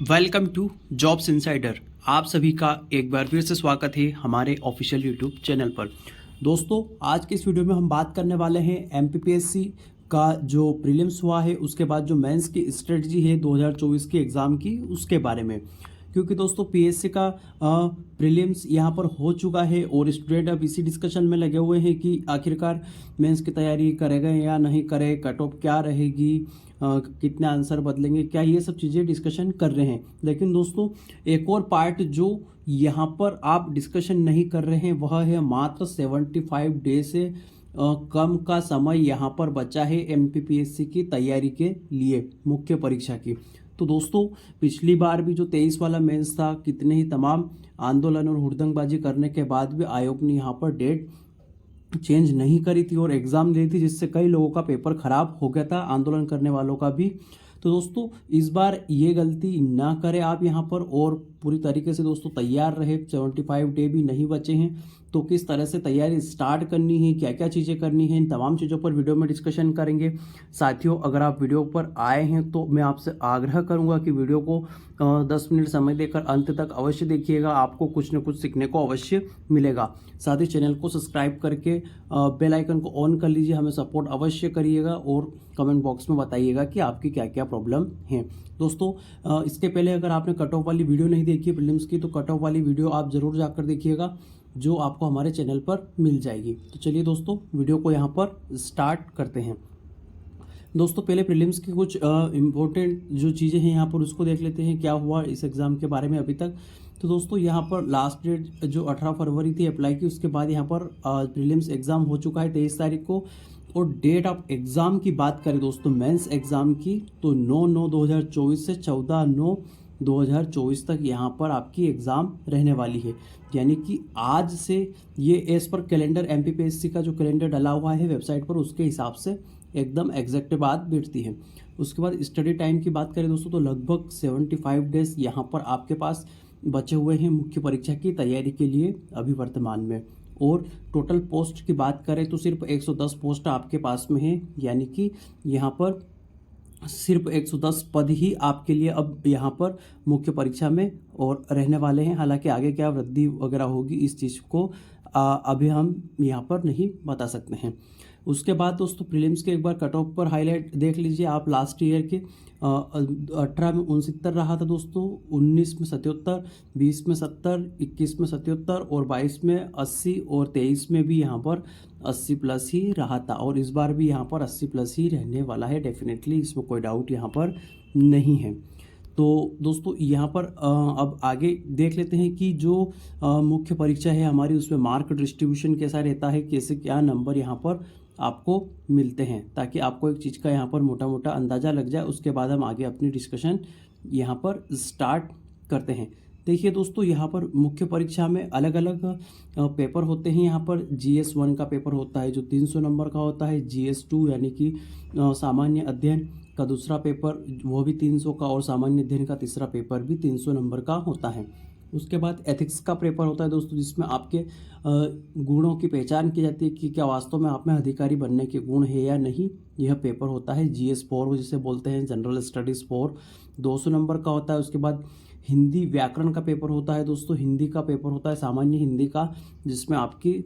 Welcome to jobs insider. आप सभी का एक बार फिर से स्वागत है हमारे ऑफिशियल यूट्यूब चैनल पर। दोस्तों, आज के इस वीडियो में हम बात करने वाले हैं एमपीपीएससी का जो प्रीलिम्स हुआ है उसके बाद जो मेंस की स्ट्रेटजी है 2024 के एग्ज़ाम की, उसके बारे में। क्योंकि दोस्तों पीएससी का प्रीलिम्स यहाँ पर हो चुका है और स्टूडेंट अब इसी डिस्कशन में लगे हुए हैं कि आखिरकार मेंस की तैयारी करेगा या नहीं करे, कट ऑफ क्या रहेगी, कितने आंसर बदलेंगे, क्या ये सब चीज़ें डिस्कशन कर रहे हैं। लेकिन दोस्तों एक और पार्ट जो यहाँ पर आप डिस्कशन नहीं कर रहे हैं वह है मात्र 75 डे से कम का समय यहाँ पर बचा है एमपीपीएससी की तैयारी के लिए, मुख्य परीक्षा की। तो दोस्तों पिछली बार भी जो 23 वाला मेंस था, कितने ही तमाम आंदोलन और हुड़दंगबाजी करने के बाद भी आयोग ने यहाँ पर डेट चेंज नहीं करी थी और एग्ज़ाम ली थी, जिससे कई लोगों का पेपर खराब हो गया था, आंदोलन करने वालों का भी। तो दोस्तों इस बार ये गलती ना करें आप यहाँ पर और पूरी तरीके से दोस्तों तैयार रहे। 75 डे भी नहीं बचे हैं, तो किस तरह से तैयारी स्टार्ट करनी है, क्या क्या चीज़ें करनी है, इन तमाम चीज़ों पर वीडियो में डिस्कशन करेंगे। साथियों, अगर आप वीडियो पर आए हैं तो मैं आपसे आग्रह करूंगा कि वीडियो को 10 मिनट समय देकर अंत तक अवश्य देखिएगा, आपको कुछ न कुछ सीखने को अवश्य मिलेगा। साथ ही चैनल को सब्सक्राइब करके बेल आइकन को ऑन कर लीजिए, हमें सपोर्ट अवश्य करिएगा और कमेंट बॉक्स में बताइएगा कि आपकी क्या क्या प्रॉब्लम है। दोस्तों इसके पहले अगर आपने कट ऑफ वाली वीडियो नहीं देखी प्रीलिम्स की, तो कट ऑफ वाली वीडियो आप ज़रूर जाकर देखिएगा, जो आपको हमारे चैनल पर मिल जाएगी। तो चलिए दोस्तों वीडियो को यहाँ पर स्टार्ट करते हैं। दोस्तों पहले प्रीलिम्स की कुछ इम्पोर्टेंट जो चीज़ें हैं यहाँ पर उसको देख लेते हैं, क्या हुआ इस एग्ज़ाम के बारे में अभी तक। तो दोस्तों यहाँ पर लास्ट डेट जो 18 फरवरी थी अप्लाई की, उसके बाद यहाँ पर प्रीलिम्स एग्ज़ाम हो चुका है 23 तारीख को। और डेट ऑफ एग्ज़ाम की बात करें दोस्तों मेंस एग्ज़ाम की, तो 9/9/2024 से 14/9/2024 तक यहाँ पर आपकी एग्ज़ाम रहने वाली है। यानी कि आज से ये एज पर कैलेंडर एमपीपीएससी का जो कैलेंडर डला हुआ है वेबसाइट पर, उसके हिसाब से एकदम एग्जैक्ट बात बैठती है। उसके बाद स्टडी टाइम की बात करें दोस्तों, तो लगभग 75 डेज यहाँ पर आपके पास बचे हुए हैं मुख्य परीक्षा की तैयारी के लिए अभी वर्तमान में। और टोटल पोस्ट की बात करें तो सिर्फ 110 पोस्ट आपके पास में है, यानी कि यहाँ पर सिर्फ 110 पद ही आपके लिए अब यहाँ पर मुख्य परीक्षा में और रहने वाले हैं। हालांकि आगे क्या वृद्धि वगैरह होगी इस चीज़ को अभी हम यहाँ पर नहीं बता सकते हैं। उसके बाद दोस्तों प्रीलिम्स के एक बार कट ऑफ पर हाईलाइट देख लीजिए आप। लास्ट ईयर के 18 में 69 रहा था दोस्तों, 19 में 77, 20 में 70, 21 में 77 और 22 में 80 और 23 में भी यहाँ पर 80 प्लस ही रहा था। और इस बार भी यहाँ पर 80 प्लस ही रहने वाला है डेफिनेटली, इसमें कोई डाउट यहाँ पर नहीं है। तो दोस्तों यहाँ पर अब आगे देख लेते हैं कि जो मुख्य परीक्षा है हमारी, उसमें मार्क डिस्ट्रीब्यूशन कैसा रहता है, कैसे क्या नंबर यहाँ पर आपको मिलते हैं, ताकि आपको एक चीज़ का यहाँ पर मोटा मोटा अंदाज़ा लग जाए। उसके बाद हम आगे अपनी डिस्कशन यहाँ पर स्टार्ट करते हैं। देखिए दोस्तों यहाँ पर मुख्य परीक्षा में अलग अलग पेपर होते हैं। यहाँ पर GS 1 का पेपर होता है जो 300 नंबर का होता है। GS 2 यानी कि सामान्य अध्ययन का दूसरा पेपर वो भी 300 का, और सामान्य अध्ययन का तीसरा पेपर भी 300 नंबर का होता है। उसके बाद एथिक्स का पेपर होता है दोस्तों, जिसमें आपके गुणों की पहचान की जाती है कि क्या वास्तव में आप में अधिकारी बनने के गुण है या नहीं। यह पेपर होता है GS 4 जिसे बोलते हैं, जनरल स्टडीज़ 4, 200 नंबर का होता है। उसके बाद हिंदी व्याकरण का पेपर होता है दोस्तों, हिंदी का पेपर होता है सामान्य हिंदी का, जिसमें आपकी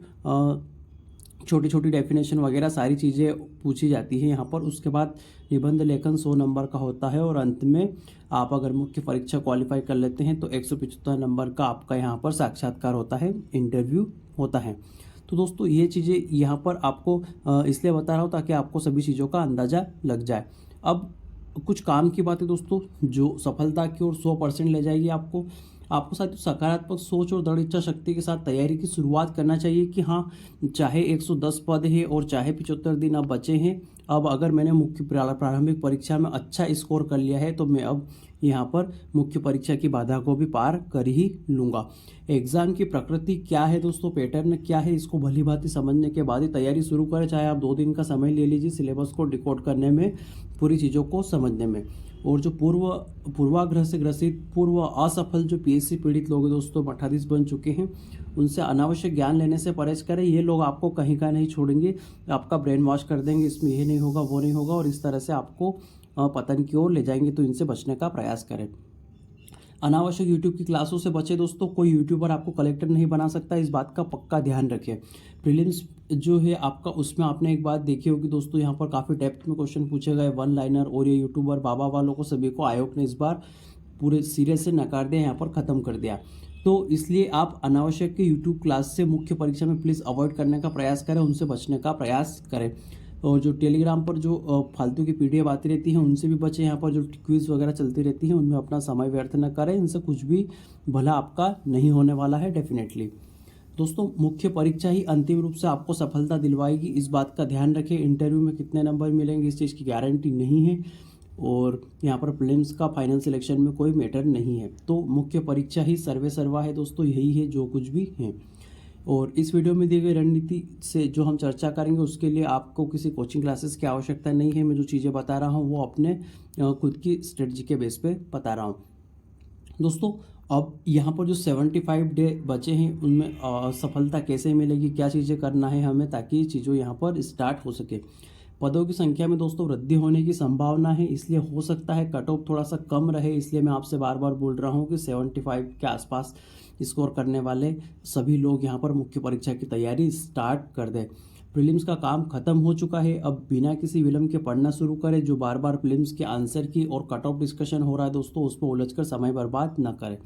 छोटी छोटी डेफिनेशन वगैरह सारी चीज़ें पूछी जाती हैं यहाँ पर। उसके बाद निबंध लेखन 100 नंबर का होता है, और अंत में आप अगर मुख्य परीक्षा क्वालिफाई कर लेते हैं तो 175 नंबर का आपका यहाँ पर साक्षात्कार होता है, इंटरव्यू होता है। तो दोस्तों ये चीज़ें यहाँ पर आपको इसलिए बता रहा हूँ ताकि आपको सभी चीज़ों का अंदाज़ा लग जाए। अब कुछ काम की बात है दोस्तों जो सफलता की ओर 100% ले जाएगी आपको। साथ सकारात्मक सोच और दृढ़ इच्छा शक्ति के साथ तैयारी की शुरुआत करना चाहिए कि हाँ, चाहे 110 पद है और चाहे 75 दिन अब बचे हैं, अब अगर मैंने मुख्य प्रारंभिक परीक्षा में अच्छा स्कोर कर लिया है तो मैं अब यहाँ पर मुख्य परीक्षा की बाधा को भी पार कर ही लूँगा। एग्ज़ाम की प्रकृति क्या है दोस्तों, पैटर्न क्या है, इसको भली भांति समझने के बाद ही तैयारी शुरू करें। चाहे आप 2 दिन का समय ले लीजिए सिलेबस को डिकोड करने में, पूरी चीज़ों को समझने में। और जो पूर्वाग्रह से ग्रसित पूर्व असफल जो पीएससी पीड़ित लोग दोस्तों 28 बन चुके हैं, उनसे अनावश्यक ज्ञान लेने से परहेज करें। ये लोग आपको कहीं का नहीं छोड़ेंगे, आपका ब्रेन वॉश कर देंगे, इसमें ये नहीं होगा वो नहीं होगा, और इस तरह से आपको पतन की ओर ले जाएंगे। तो इनसे बचने का प्रयास करें। अनावश्यक यूट्यूब की क्लासों से बचे दोस्तों। कोई यूट्यूबर आपको कलेक्टर नहीं बना सकता, इस बात का पक्का ध्यान रखें। प्रीलिम्स जो है आपका, उसमें आपने एक बात देखी होगी दोस्तों, यहाँ पर काफ़ी डेप्थ में क्वेश्चन पूछे गए, वन लाइनर, और ये यूट्यूबर बाबा वालों को सभी को आयोग ने इस बार पूरे सिरे से नकार दिया, यहाँ पर ख़त्म कर दिया। तो इसलिए आप अनावश्यक के यूट्यूब क्लास से मुख्य परीक्षा में प्लीज़ अवॉइड करने का प्रयास करें, उनसे बचने का प्रयास करें। और जो टेलीग्राम पर जो फालतू की पीडीएफ आती रहती हैं उनसे भी बचें। यहाँ पर जो क्विज़ वगैरह चलती रहती हैं उनमें अपना समय व्यर्थ न करें, इनसे कुछ भी भला आपका नहीं होने वाला है डेफिनेटली। दोस्तों, मुख्य परीक्षा ही अंतिम रूप से आपको सफलता दिलवाएगी, इस बात का ध्यान रखें। इंटरव्यू में कितने नंबर मिलेंगे इस चीज़ की गारंटी नहीं है, और यहाँ पर प्रीलिम्स का फाइनल सिलेक्शन में कोई मैटर नहीं है। तो मुख्य परीक्षा ही सर्वे सर्वा है दोस्तों, यही है जो कुछ भी है। और इस वीडियो में दी गई रणनीति से जो हम चर्चा करेंगे उसके लिए आपको किसी कोचिंग क्लासेस की आवश्यकता नहीं है। मैं जो चीज़ें बता रहा हूँ वो अपने खुद की स्ट्रेटजी के बेस पे बता रहा हूँ दोस्तों। अब यहाँ पर जो 75 डे बचे हैं उनमें सफलता कैसे मिलेगी, क्या चीज़ें करना है हमें ताकि चीज़ों यहाँ पर स्टार्ट हो सके। पदों की संख्या में दोस्तों वृद्धि होने की संभावना है, इसलिए हो सकता है कट ऑफ थोड़ा सा कम रहे, इसलिए मैं आपसे बार बार बोल रहा हूँ कि 75 के आसपास स्कोर करने वाले सभी लोग यहाँ पर मुख्य परीक्षा की तैयारी स्टार्ट कर दें। प्रीलिम्स का काम खत्म हो चुका है, अब बिना किसी विलंब के पढ़ना शुरू करें। जो बार बार प्रीलिम्स के आंसर की और कट ऑफ डिस्कशन हो रहा है दोस्तों, उस पर उलझकर समय बर्बाद न करें।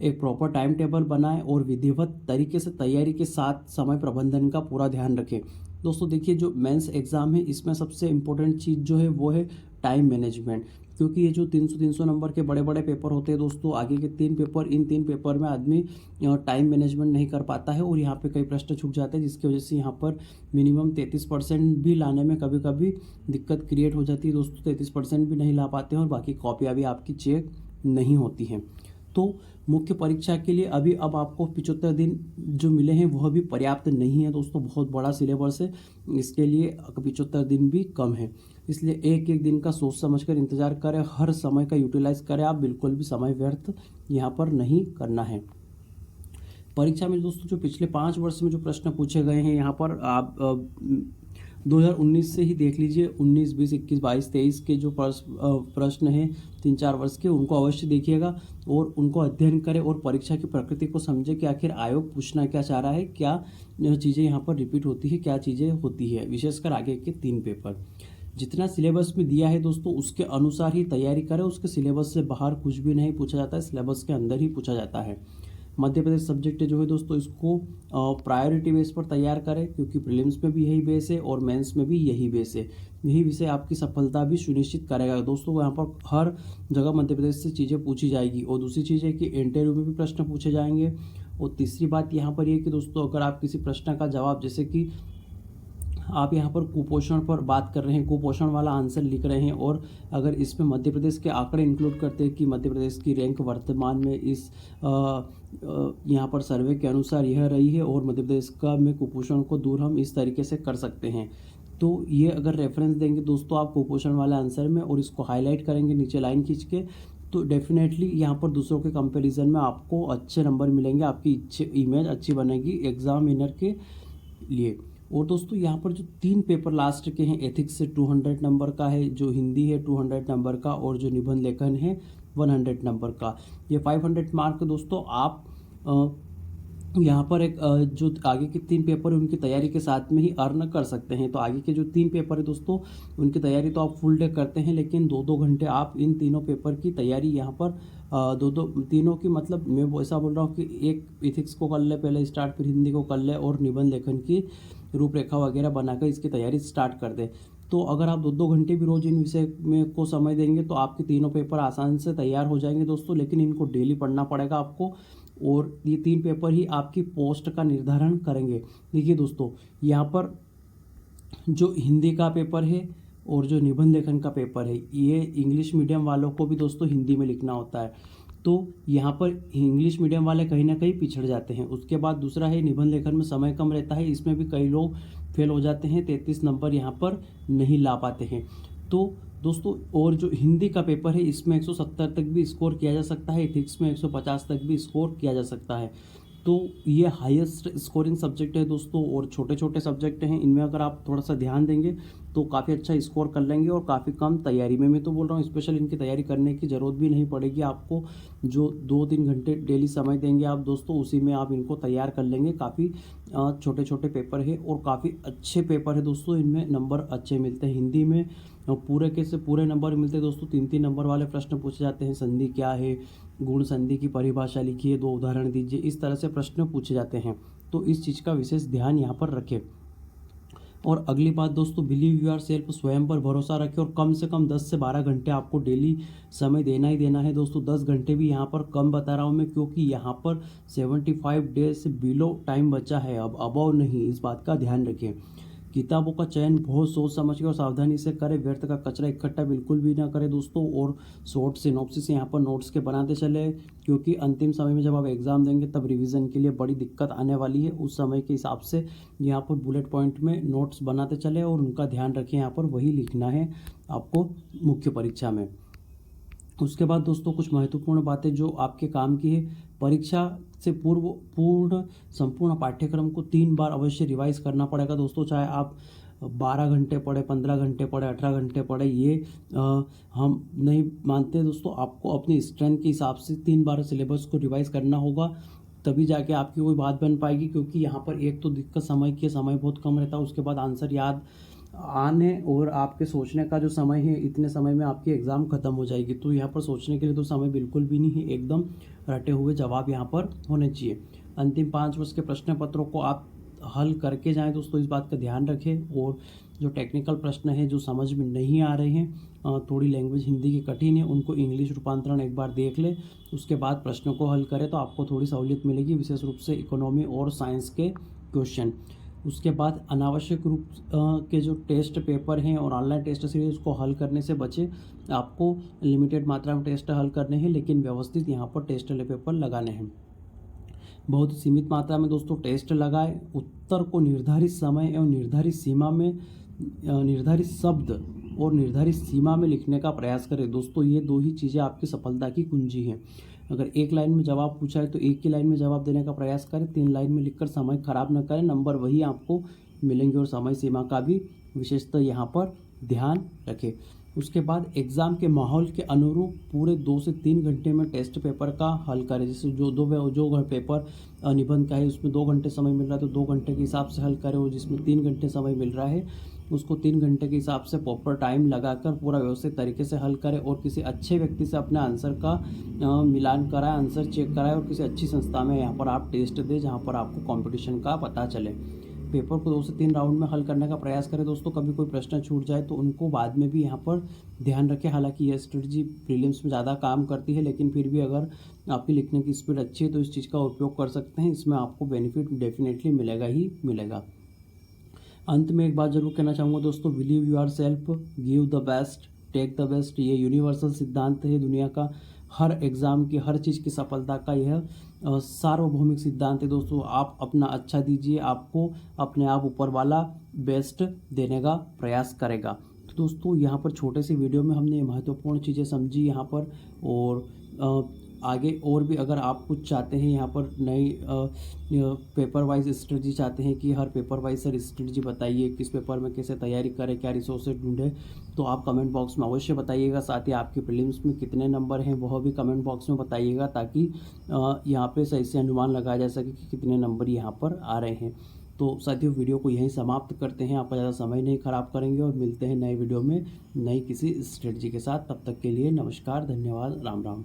एक प्रॉपर टाइम टेबल बनाएं और विधिवत तरीके से तैयारी के साथ समय प्रबंधन का पूरा ध्यान रखें। दोस्तों देखिए, जो मेंस एग्ज़ाम है इसमें सबसे इम्पोर्टेंट चीज़ जो है वो है टाइम मैनेजमेंट, क्योंकि ये जो 300 नंबर के बड़े बड़े पेपर होते हैं दोस्तों, आगे के 3 पेपर, इन 3 पेपर में आदमी टाइम मैनेजमेंट नहीं कर पाता है और यहाँ पे कई प्रश्न छूट जाते हैं, जिसकी वजह से यहाँ पर मिनिमम 33% भी लाने में कभी कभी दिक्कत क्रिएट हो जाती है दोस्तों। 33% भी नहीं ला पाते हैं और बाकी कॉपियाँ भी आपकी चेक नहीं होती हैं। तो मुख्य परीक्षा के लिए अब आपको 75 दिन जो मिले हैं वह भी पर्याप्त नहीं है दोस्तों, बहुत बड़ा सिलेबस है, इसके लिए 75 दिन भी कम है। इसलिए एक एक दिन का सोच समझकर इंतजार करें, हर समय का यूटिलाइज करें, आप बिल्कुल भी समय व्यर्थ यहाँ पर नहीं करना है। परीक्षा में दोस्तों जो पिछले 5 वर्ष में जो प्रश्न पूछे गए हैं यहाँ पर आप 2019 से ही देख लीजिए, 19, 20, 21, 22, 23 के जो प्रश्न हैं 3-4 वर्ष के, उनको अवश्य देखिएगा और उनको अध्ययन करें और परीक्षा की प्रकृति को समझे कि आखिर आयोग पूछना क्या चाह रहा है, क्या चीज़ें यहाँ पर रिपीट होती है, क्या चीज़ें होती है, विशेषकर आगे के 3 पेपर। जितना सिलेबस में दिया है दोस्तों उसके अनुसार ही तैयारी करें, उसके सिलेबस से बाहर कुछ भी नहीं पूछा जाता है, सिलेबस के अंदर ही पूछा जाता है। मध्य प्रदेश सब्जेक्ट जो है दोस्तों इसको प्रायोरिटी बेस पर तैयार करें, क्योंकि प्रीलिम्स में भी यही बेस है और मेंस में भी यही बेस है। यही विषय आपकी सफलता भी सुनिश्चित करेगा दोस्तों। यहाँ पर हर जगह मध्य प्रदेश से चीज़ें पूछी जाएगी और दूसरी चीज़ है कि इंटरव्यू में भी प्रश्न पूछे जाएंगे। और तीसरी बात यहाँ पर ये कि दोस्तों अगर आप किसी प्रश्न का जवाब, जैसे कि आप यहाँ पर कुपोषण पर बात कर रहे हैं, कुपोषण वाला आंसर लिख रहे हैं और अगर इसमें मध्य प्रदेश के आंकड़े इंक्लूड करते हैं कि मध्य प्रदेश की रैंक वर्तमान में इस यहाँ पर सर्वे के अनुसार यह रही है और मध्य प्रदेश का में कुपोषण को दूर हम इस तरीके से कर सकते हैं, तो ये अगर रेफरेंस देंगे दोस्तों आप कुपोषण वाले आंसर में और इसको हाईलाइट करेंगे नीचे लाइन खींच के, तो डेफिनेटली यहाँ पर दूसरों के कंपैरिजन में आपको अच्छे नंबर मिलेंगे, आपकी इमेज अच्छी बनेगी एग्जामिनर के लिए। और दोस्तों यहाँ पर जो 3 पेपर लास्ट के हैं, एथिक्स से 200 नंबर का है, जो हिंदी है 200 नंबर का और जो निबंध लेखन है 100 नंबर का, ये 500 मार्क दोस्तों आप यहाँ पर एक जो आगे के 3 पेपर है उनकी तैयारी के साथ में ही अर्न कर सकते हैं। तो आगे के जो 3 पेपर है दोस्तों उनकी तैयारी तो आप फुल डे करते हैं, लेकिन 2-2 घंटे आप इन तीनों पेपर की तैयारी यहाँ पर तीनों की, मतलब मैं वो ऐसा बोल रहा हूँ कि एक इथिक्स को कर ले पहले स्टार्ट, फिर हिंदी को कर ले और निबंध लेखन की रूपरेखा वगैरह बनाकर इसकी तैयारी स्टार्ट कर दें। तो अगर आप 2-2 घंटे भी रोज इन विषय में को समय देंगे तो आपके तीनों पेपर आसानी से तैयार हो जाएंगे दोस्तों, लेकिन इनको डेली पढ़ना पड़ेगा आपको और ये 3 पेपर ही आपकी पोस्ट का निर्धारण करेंगे। देखिए दोस्तों यहाँ पर जो हिंदी का पेपर है और जो निबंध लेखन का पेपर है, ये इंग्लिश मीडियम वालों को भी दोस्तों हिंदी में लिखना होता है, तो यहाँ पर इंग्लिश मीडियम वाले कहीं ना कहीं पिछड़ जाते हैं। उसके बाद दूसरा है निबंध लेखन में समय कम रहता है, इसमें भी कई लोग फेल हो जाते हैं, 33 नंबर यहाँ पर नहीं ला पाते हैं। तो दोस्तों और जो हिंदी का पेपर है इसमें 170 तक भी स्कोर किया जा सकता है, एथिक्स में 150 तक भी स्कोर किया जा सकता है। तो ये हाईएस्ट स्कोरिंग सब्जेक्ट है दोस्तों और छोटे छोटे सब्जेक्ट हैं, इनमें अगर आप थोड़ा सा ध्यान देंगे तो काफ़ी अच्छा स्कोर कर लेंगे और काफ़ी कम तैयारी में मैं तो बोल रहा हूँ स्पेशल इनकी तैयारी करने की ज़रूरत भी नहीं पड़ेगी आपको। जो 2-3 घंटे डेली समय देंगे आप दोस्तों, उसी में आप इनको तैयार कर लेंगे। काफ़ी छोटे छोटे पेपर है और काफ़ी अच्छे पेपर है दोस्तों, इनमें नंबर अच्छे मिलते हैं। हिंदी में पूरे के से पूरे नंबर मिलते हैं दोस्तों। 3-3 नंबर वाले प्रश्न पूछे जाते हैं। संधि क्या है, गुण संधि की परिभाषा लिखिए, 2 उदाहरण दीजिए, इस तरह से प्रश्न पूछे जाते हैं। तो इस चीज़ का विशेष ध्यान यहाँ पर रखें। और अगली बात दोस्तों, बिलीव यूर सेल्फ, स्वयं पर भरोसा रखें और कम से कम 10 से 12 घंटे आपको डेली समय देना ही देना है दोस्तों। 10 घंटे भी यहाँ पर कम बता रहा हूँ मैं, क्योंकि यहाँ पर 75 डेज से बिलो टाइम बचा है, अब अबव नहीं, इस बात का ध्यान रखें। किताबों का चयन बहुत सोच समझ के और सावधानी से करें। व्यर्थ का कचरा इकट्ठा बिल्कुल भी ना करें दोस्तों। और शॉर्ट सिनॉप्सिस यहाँ पर नोट्स के बनाते चले, क्योंकि अंतिम समय में जब आप एग्ज़ाम देंगे तब रिवीजन के लिए बड़ी दिक्कत आने वाली है। उस समय के हिसाब से यहाँ पर बुलेट पॉइंट में नोट्स बनाते चले और उनका ध्यान रखें। यहाँ पर वही लिखना है आपको मुख्य परीक्षा में। उसके बाद दोस्तों कुछ महत्वपूर्ण बातें जो आपके काम की है। परीक्षा से पूर्व संपूर्ण पाठ्यक्रम को 3 बार अवश्य रिवाइज करना पड़ेगा दोस्तों। चाहे आप 12 घंटे पढ़े, 15 घंटे पढ़े, 18 घंटे पढ़े, ये हम नहीं मानते दोस्तों। आपको अपनी स्ट्रेंथ के हिसाब से 3 बार सिलेबस को रिवाइज करना होगा, तभी जाके आपकी कोई बात बन पाएगी। क्योंकि यहाँ पर एक तो दिक्कत समय की, समय बहुत कम रहता है। उसके बाद आंसर याद आने और आपके सोचने का जो समय है, इतने समय में आपकी एग्ज़ाम ख़त्म हो जाएगी। तो यहाँ पर सोचने के लिए तो समय बिल्कुल भी नहीं है, एकदम रटे हुए जवाब यहाँ पर होने चाहिए। अंतिम 5 वर्ष के प्रश्न पत्रों को आप हल करके जाएं दोस्तों, इस बात का ध्यान रखें। और जो टेक्निकल प्रश्न है जो समझ में नहीं आ रहे हैं, थोड़ी लैंग्वेज हिंदी की कठिन है, उनको इंग्लिश रूपांतरण एक बार देख ले, उसके बाद प्रश्नों को हल करें तो आपको थोड़ी सहूलियत मिलेगी, विशेष रूप से इकोनॉमी और साइंस के क्वेश्चन। उसके बाद अनावश्यक रूप के जो टेस्ट पेपर हैं और ऑनलाइन टेस्ट सीरीज उसको हल करने से बचे। आपको लिमिटेड मात्रा में टेस्ट हल करने हैं, लेकिन व्यवस्थित यहाँ पर टेस्ट पेपर लगाने हैं। बहुत सीमित मात्रा में दोस्तों टेस्ट लगाए। उत्तर को निर्धारित समय एवं निर्धारित सीमा में, निर्धारित शब्द और निर्धारित सीमा में लिखने का प्रयास करें दोस्तों। ये 2 ही चीज़ें आपकी सफलता की कुंजी हैं। अगर 1 लाइन में जवाब पूछा है तो 1 ही लाइन में जवाब देने का प्रयास करें। 3 लाइन में लिखकर समय खराब न करें, नंबर वही आपको मिलेंगे। और समय सीमा का भी विशेषतः यहाँ पर ध्यान रखें। उसके बाद एग्ज़ाम के माहौल के अनुरूप पूरे 2 से 3 घंटे में टेस्ट पेपर का हल करें। जैसे जो पेपर निबंध का है उसमें 2 घंटे समय मिल रहा है तो 2 घंटे के हिसाब से हल करें, और जिसमें 3 घंटे समय मिल रहा है उसको 3 घंटे के हिसाब से प्रॉपर टाइम लगाकर पूरा व्यवस्थित तरीके से हल करें। और किसी अच्छे व्यक्ति से अपने आंसर का मिलान कराएं, आंसर चेक कराएं, और किसी अच्छी संस्था में यहाँ पर आप टेस्ट दें जहाँ पर आपको कंपटीशन का पता चले। पेपर को 2 से 3 राउंड में हल करने का प्रयास करें दोस्तों। कभी कोई प्रश्न छूट जाए तो उनको बाद में भी यहाँ पर ध्यान रखें। हालांकि यह स्ट्रेटजी प्रीलिम्स में ज़्यादा काम करती है, लेकिन फिर भी अगर आपकी लिखने की स्पीड अच्छी है तो इस चीज़ का उपयोग कर सकते हैं। इसमें आपको बेनिफिट डेफिनेटली मिलेगा ही मिलेगा। अंत में एक बात जरूर कहना चाहूँगा दोस्तों, believe yourself, give the best, take the best. ये यूनिवर्सल सिद्धांत है दुनिया का। हर एग्ज़ाम की, हर चीज़ की सफलता का यह सार्वभौमिक सिद्धांत है दोस्तों। आप अपना अच्छा दीजिए, आपको अपने आप ऊपर वाला बेस्ट देने का प्रयास करेगा। तो दोस्तों यहाँ पर छोटे से वीडियो में हमने महत्वपूर्ण चीज़ें समझी यहाँ पर। और आगे और भी अगर आप कुछ चाहते हैं यहाँ पर नई पेपर वाइज स्ट्रेटजी चाहते हैं कि हर पेपर वाइज सर स्ट्रेटजी बताइए, किस पेपर में कैसे तैयारी करें, क्या रिसोर्सेज ढूंढें, तो आप कमेंट बॉक्स में अवश्य बताइएगा। साथ ही आपके प्रीलिम्स में कितने नंबर हैं वह भी कमेंट बॉक्स में बताइएगा, ताकि यहाँ पे सही से अनुमान लगाया जा सके कि कितने नंबर यहाँ पर आ रहे हैं। तो साथियों वीडियो को यहीं समाप्त करते हैं, आपका ज़्यादा समय नहीं खराब करेंगे और मिलते हैं नए वीडियो में नई किसी स्ट्रेटजी के साथ। तब तक के लिए नमस्कार, धन्यवाद, राम राम।